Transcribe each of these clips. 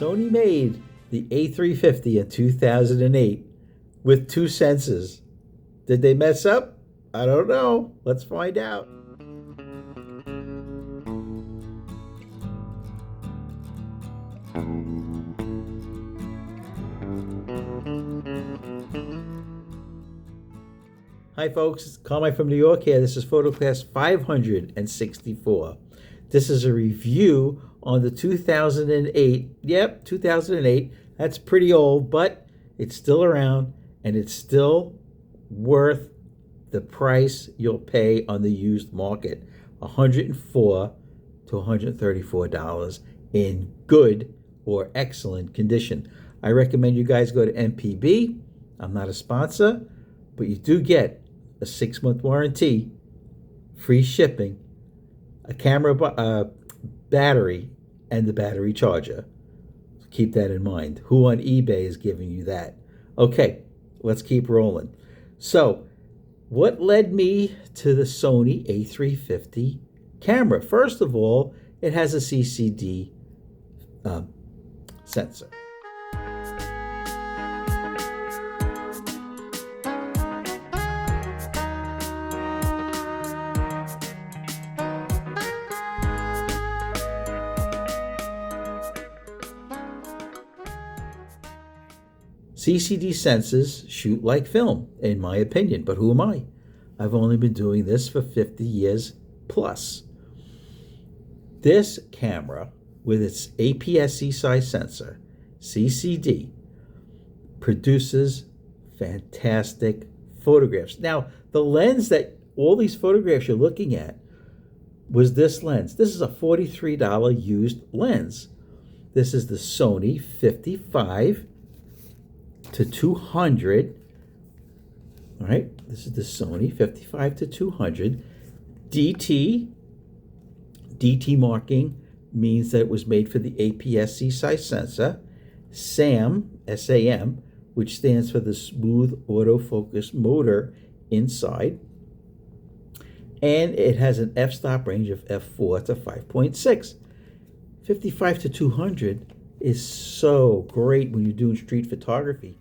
Sony made the A350 in 2008 with 2 sensors. Did they mess up? I don't know. Let's find out. Hi folks, it's Carmine from New York here. This is photo class 564. This is a review on the 2008. Yep, 2008. That's pretty old, but it's still around and it's still worth the price you'll pay on the used market. $104 to $134 in good or excellent condition. I recommend you guys go to MPB. I'm not a sponsor, but you do get a 6-month warranty, free shipping, a camera battery, and the battery charger. So keep that in mind. Who on eBay is giving you that? Okay, let's keep rolling. So, what led me to the Sony A350 camera? First of all, it has a CCD sensor. CCD sensors shoot like film, in my opinion, but who am I? I've only been doing this for 50 years plus. This camera, with its APS-C size sensor, CCD, produces fantastic photographs. Now, the lens that all these photographs you're looking at was this lens. This is a $43 used lens. This is the Sony 55 to 200, all right? This is the Sony 55 to 200. DT marking means that it was made for the APS-C size sensor. SAM, which stands for the smooth autofocus motor inside. And it has an f-stop range of f4 to 5.6. 55 to 200 is so great when you're doing street photography.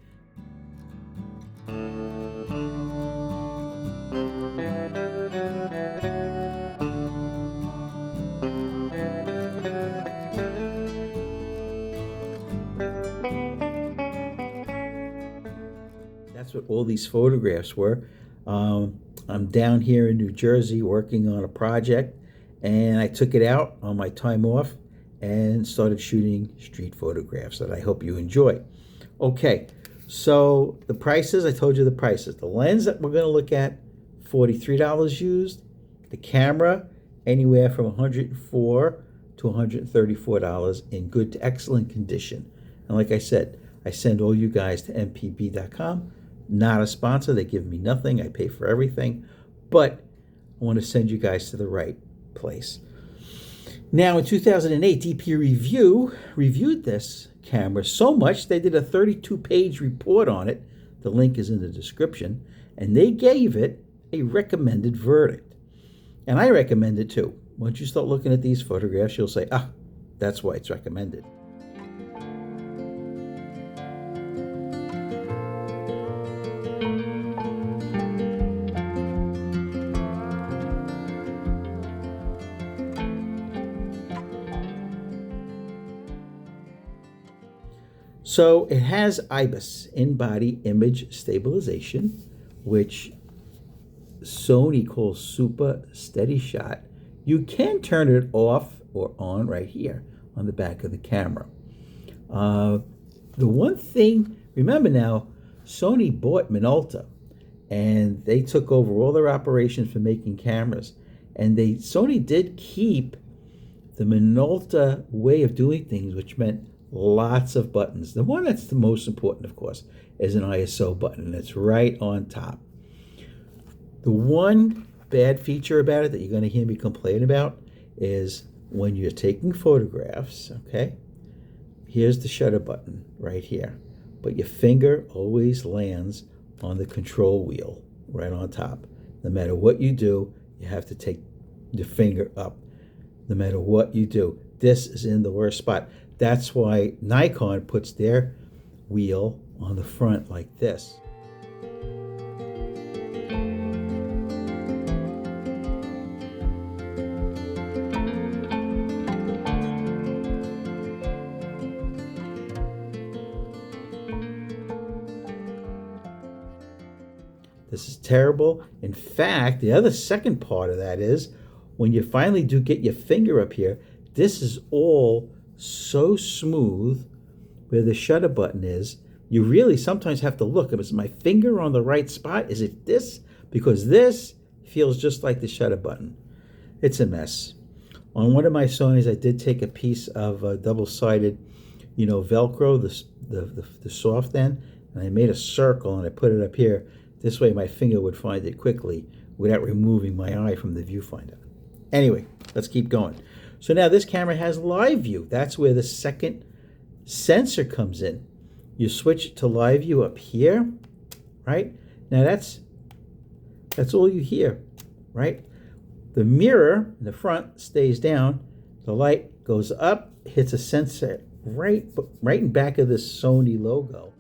That's what all these photographs were. I'm down here in New Jersey working on a project, and I took it out on my time off and started shooting street photographs that I hope you enjoy. Okay, so the prices, I told you the prices. The lens that we're going to look at, $43 used. The camera, anywhere from $104 to $134 in good to excellent condition. And like I said, I send all you guys to mpb.com. Not a sponsor. They give me nothing. I pay for everything. But I want to send you guys to the right place. Now, in 2008, DP reviewed this camera so much they did a 32-page report on it. The link is in the description. And they gave it a recommended verdict. And I recommend it too. Once you start looking at these photographs, you'll say, that's why it's recommended. So it has IBIS, in-body image stabilization, which Sony calls super steady shot. You can turn it off or on right here on the back of the camera. The one thing, remember now, Sony bought Minolta, and they took over all their operations for making cameras. And Sony did keep the Minolta way of doing things, which meant lots of buttons. The one that's the most important, of course, is an ISO button, and it's right on top. The one bad feature about it that you're going to hear me complain about is when you're taking photographs, okay, here's the shutter button right here, but your finger always lands on the control wheel right on top. No matter what you do, you have to take your finger up. No matter what you do, this is in the worst spot. That's why Nikon puts their wheel on the front like this. This is terrible. In fact, the other second part of that is when you finally do get your finger up here, this is all so smooth where the shutter button is. You really sometimes have to look. Is my finger on the right spot? Is it this? Because this feels just like the shutter button. It's a mess. On one of my Sonys, I did take a piece of double-sided, Velcro, the soft end, and I made a circle and I put it up here. This way my finger would find it quickly without removing my eye from the viewfinder. Anyway, let's keep going. So now this camera has live view. That's where the second sensor comes in. You switch to live view up here, right? Now that's all you hear, right? The mirror in the front stays down. The light goes up, hits a sensor right in back of this Sony logo.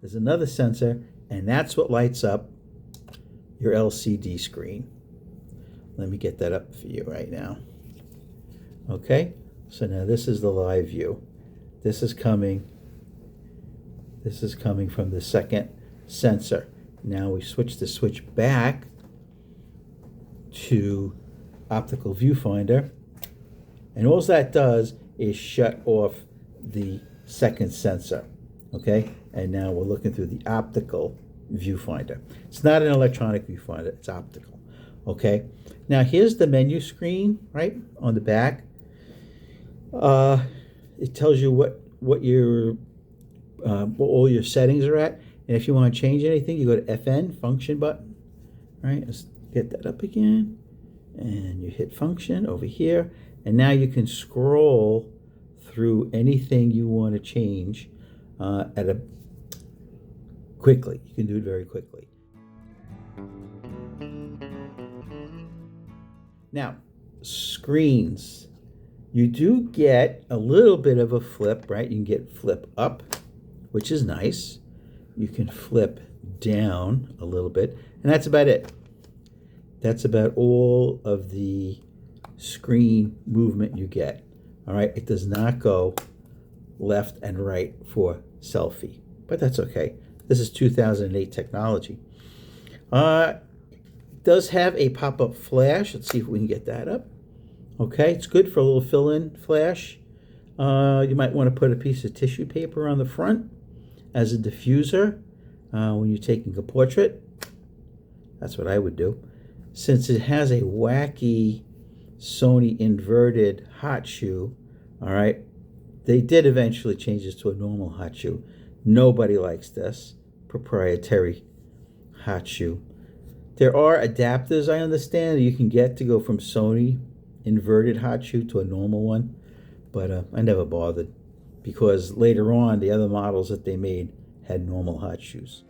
There's another sensor, and that's what lights up your LCD screen. Let me get that up for you right now. Okay, so now this is the live view. This is coming from the second sensor. Now we switch the switch back to optical viewfinder, and all that does is shut off the second sensor. Okay, and now we're looking through the optical viewfinder. It's not an electronic viewfinder, it's optical. Okay, now here's the menu screen, right, on the back. It tells you what all your settings are at, and if you want to change anything, you go to FN, function button, right? Let's get that up again, and you hit function over here, and now you can scroll through anything you want to change quickly. You can do it very quickly. Now, screens. You do get a little bit of a flip, right? You can get flip up, which is nice. You can flip down a little bit, and that's about it. That's about all of the screen movement you get. All right, it does not go left and right for selfie, but that's okay. This is 2008 technology. It does have a pop-up flash. Let's see if we can get that up. Okay, it's good for a little fill-in flash. You might want to put a piece of tissue paper on the front as a diffuser when you're taking a portrait. That's what I would do. Since it has a wacky Sony inverted hot shoe, all right, they did eventually change this to a normal hot shoe. Nobody likes this proprietary hot shoe. There are adapters, I understand, that you can get to go from Sony inverted hot shoe to a normal one, but I never bothered because later on the other models that they made had normal hot shoes.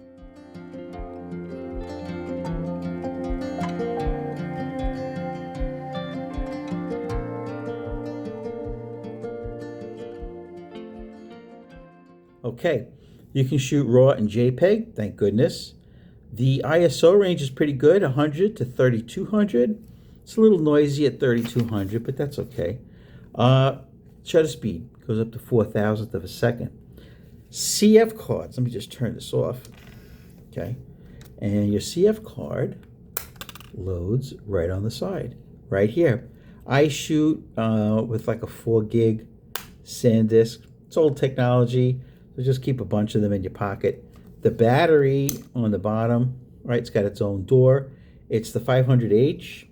Okay, you can shoot RAW and JPEG, thank goodness. The ISO range is pretty good, 100 to 3200. It's a little noisy at 3200, but that's okay. Shutter speed goes up to 4,000th of a second. CF cards, let me just turn this off. Okay, and your CF card loads right on the side, right here. I shoot with like a 4 gig SanDisk. It's old technology, so just keep a bunch of them in your pocket. The battery on the bottom, right, it's got its own door. It's the 500H.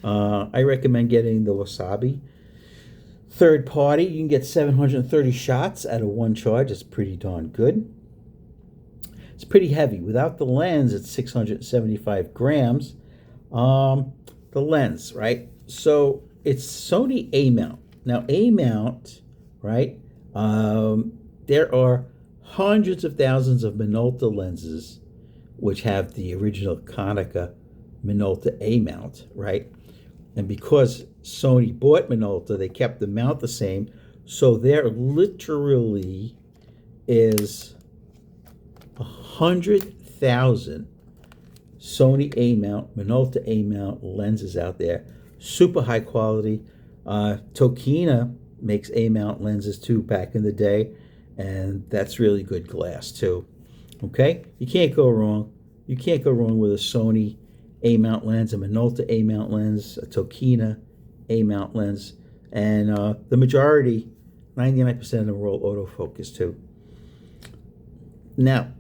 I recommend getting the Wasabi. Third party, you can get 730 shots out of one charge. It's pretty darn good. It's pretty heavy. Without the lens, it's 675 grams. The lens, right? So it's Sony A mount. Now, A mount, right? There are hundreds of thousands of Minolta lenses which have the original Konica Minolta A mount, right? And because Sony bought Minolta, they kept the mount the same. So there literally is 100,000 Sony A mount, Minolta A mount lenses out there. Super high quality. Tokina makes A mount lenses too back in the day, and that's really good glass too. Okay, you can't go wrong. You can't go wrong with a Sony A mount lens, a Minolta A mount lens, a Tokina A mount lens, and the majority, 99% of them are all autofocus too. Now,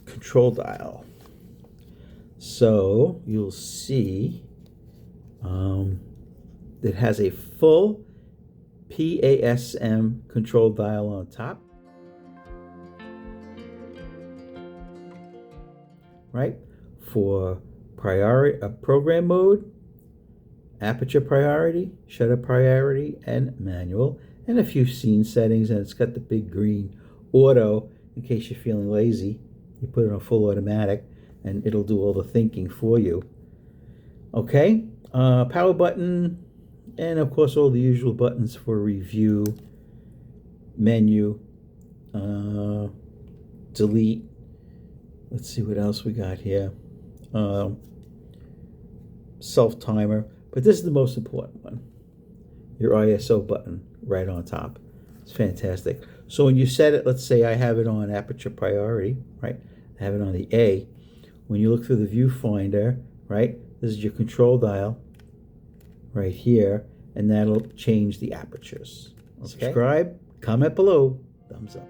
control dial. So you'll see it has a full PASM control dial on top, right? For priority, program mode, aperture priority, shutter priority, and manual, and a few scene settings. And it's got the big green auto in case you're feeling lazy. You put it on full automatic, and it'll do all the thinking for you. Okay, power button, and of course all the usual buttons for review, menu, delete. Let's see what else we got here. Self timer, but this is the most important one. Your ISO button right on top. It's fantastic. So when you set it, let's say I have it on aperture priority, right? I have it on the A. When you look through the viewfinder, right? This is your control dial right here, and that'll change the apertures. Okay? Subscribe, comment below, thumbs up.